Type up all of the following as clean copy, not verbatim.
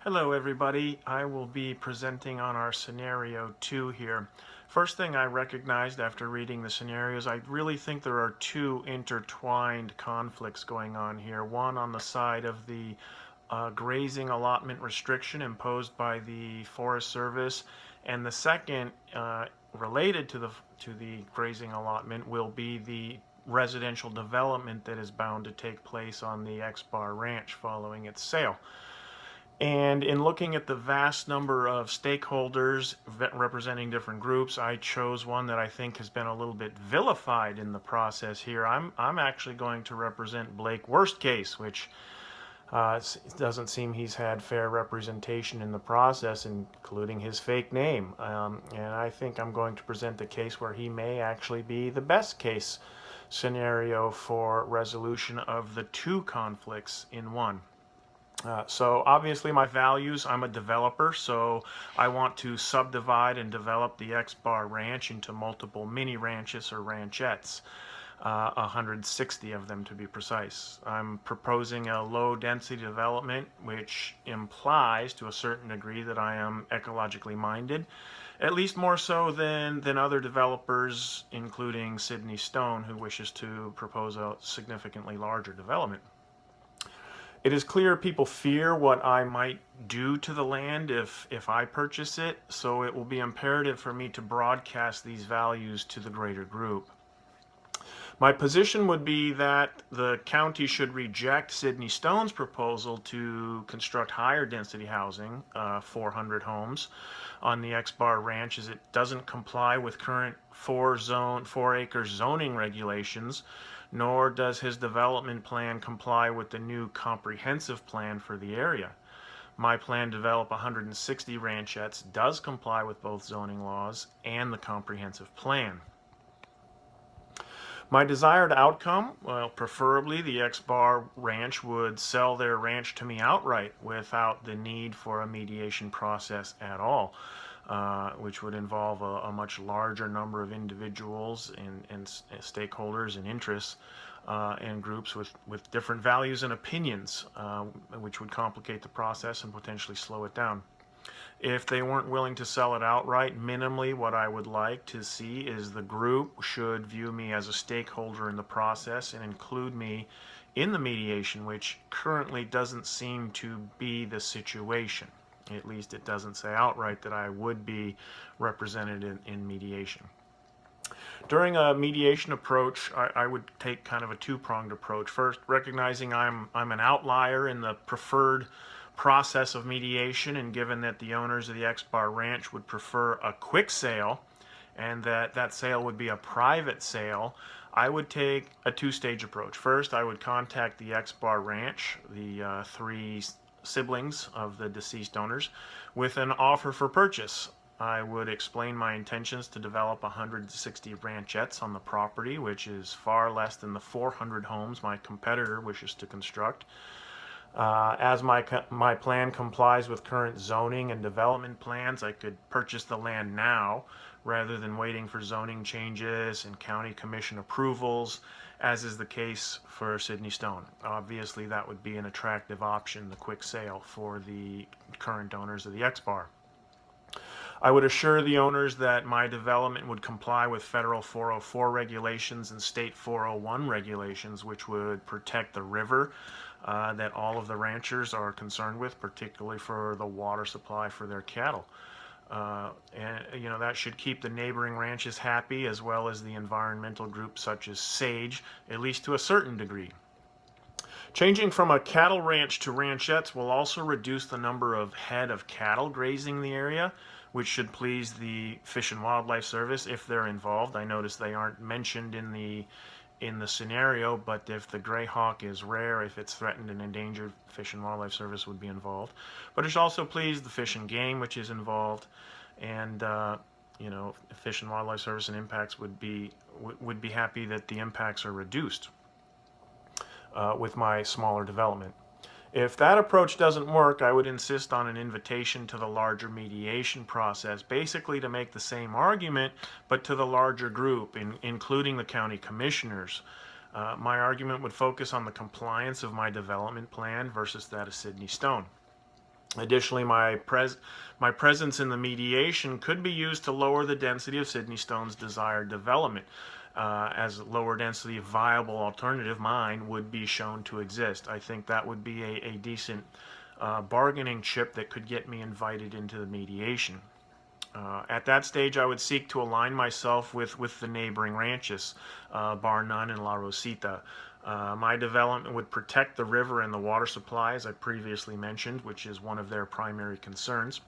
Hello everybody, I will be presenting on our scenario 2 here. First thing I recognized after reading the scenarios, I really think there are two intertwined conflicts going on here. One on the side of the grazing allotment restriction imposed by the Forest Service, and the second, related to the grazing allotment, will be the residential development that is bound to take place on the X-Bar Ranch following its sale. And in looking at the vast number of stakeholders representing different groups, I chose one that I think has been a little bit vilified in the process here. I'm actually going to represent Blake Worstcase, which it doesn't seem he's had fair representation in the process, including his fake name. And I think I'm going to present the case where he may actually be the best case scenario for resolution of the two conflicts in one. So obviously my values, I'm a developer, so I want to subdivide and develop the X-Bar Ranch into multiple mini ranches or ranchettes, 160 of them to be precise. I'm proposing a low density development, which implies to a certain degree that I am ecologically minded, at least more so than other developers, including Sidney Stone, who wishes to propose a significantly larger development. It is clear people fear what I might do to the land if I purchase it, so it will be imperative for me to broadcast these values to the greater group. My position would be that the county should reject Sidney Stone's proposal to construct higher density housing, 400 homes, on the X-Bar Ranch, as it doesn't comply with current 4-acre zoning regulations, nor does his development plan comply with the new comprehensive plan for the area. My plan to develop 160 ranchettes does comply with both zoning laws and the comprehensive plan. My desired outcome, well, preferably the X-Bar Ranch would sell their ranch to me outright without the need for a mediation process at all, which would involve a much larger number of individuals and stakeholders and interests and groups with different values and opinions, which would complicate the process and potentially slow it down. If they weren't willing to sell it outright, minimally what I would like to see is the group should view me as a stakeholder in the process and include me in the mediation, which currently doesn't seem to be the situation. At least it doesn't say outright that I would be represented in mediation. During a mediation approach, I would take kind of a two-pronged approach. First, recognizing I'm an outlier in the preferred process of mediation, and given that the owners of the X-Bar Ranch would prefer a quick sale and that sale would be a private sale, I would take a two-stage approach. First, I would contact the X-Bar Ranch, the three siblings of the deceased owners, with an offer for purchase. I would explain my intentions to develop 160 ranchettes on the property, which is far less than the 400 homes my competitor wishes to construct. As my plan complies with current zoning and development plans, I could purchase the land now rather than waiting for zoning changes and county commission approvals, as is the case for Sidney Stone. Obviously, that would be an attractive option, the quick sale, for the current owners of the X-Bar. I would assure the owners that my development would comply with federal 404 regulations and state 401 regulations, which would protect the river that all of the ranchers are concerned with, particularly for the water supply for their cattle. And that should keep the neighboring ranches happy, as well as the environmental groups such as SAGE, at least to a certain degree. Changing from a cattle ranch to ranchettes will also reduce the number of head of cattle grazing the area, which should please the Fish and Wildlife Service if they're involved. I notice they aren't mentioned in the scenario, but if the gray hawk is rare, if it's threatened and endangered, Fish and Wildlife Service would be involved. But it should also please the Fish and Game, which is involved, and Fish and Wildlife Service and impacts would be happy that the impacts are reduced with my smaller development. If that approach doesn't work, I would insist on an invitation to the larger mediation process, basically to make the same argument, but to the larger group, including the county commissioners. My argument would focus on the compliance of my development plan versus that of Sidney Stone. Additionally, my presence in the mediation could be used to lower the density of Sydney Stone's desired development, as a lower density viable alternative mine would be shown to exist. I think that would be a decent bargaining chip that could get me invited into the mediation. At that stage, I would seek to align myself with the neighboring ranches, Bar None and La Rosita. My development would protect the river and the water supply, as I previously mentioned, which is one of their primary concerns.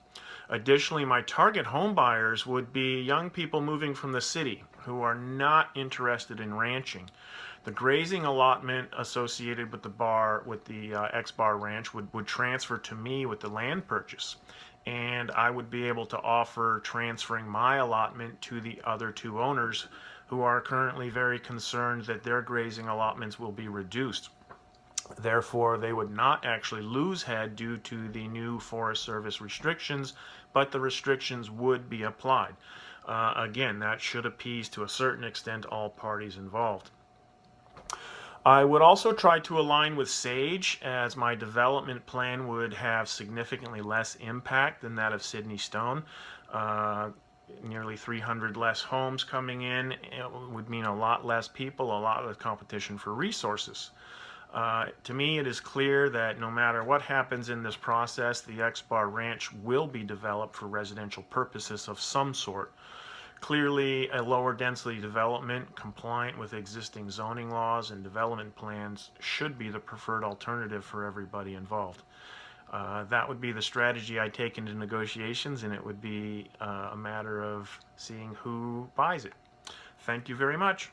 Additionally, my target home buyers would be young people moving from the city who are not interested in ranching. The grazing allotment associated with the X-Bar Ranch would transfer to me with the land purchase, and I would be able to offer transferring my allotment to the other two owners who are currently very concerned that their grazing allotments will be reduced. Therefore, they would not actually lose head due to the new Forest Service restrictions, but the restrictions would be applied. Again, that should appease to a certain extent all parties involved. I would also try to align with Sage, as my development plan would have significantly less impact than that of Sydney Stone. Nearly 300 less homes coming in would mean a lot less people, a lot less competition for resources. To me, it is clear that no matter what happens in this process, the X-Bar Ranch will be developed for residential purposes of some sort. Clearly, a lower density development compliant with existing zoning laws and development plans should be the preferred alternative for everybody involved. That would be the strategy I take into negotiations, and it would be a matter of seeing who buys it. Thank you very much.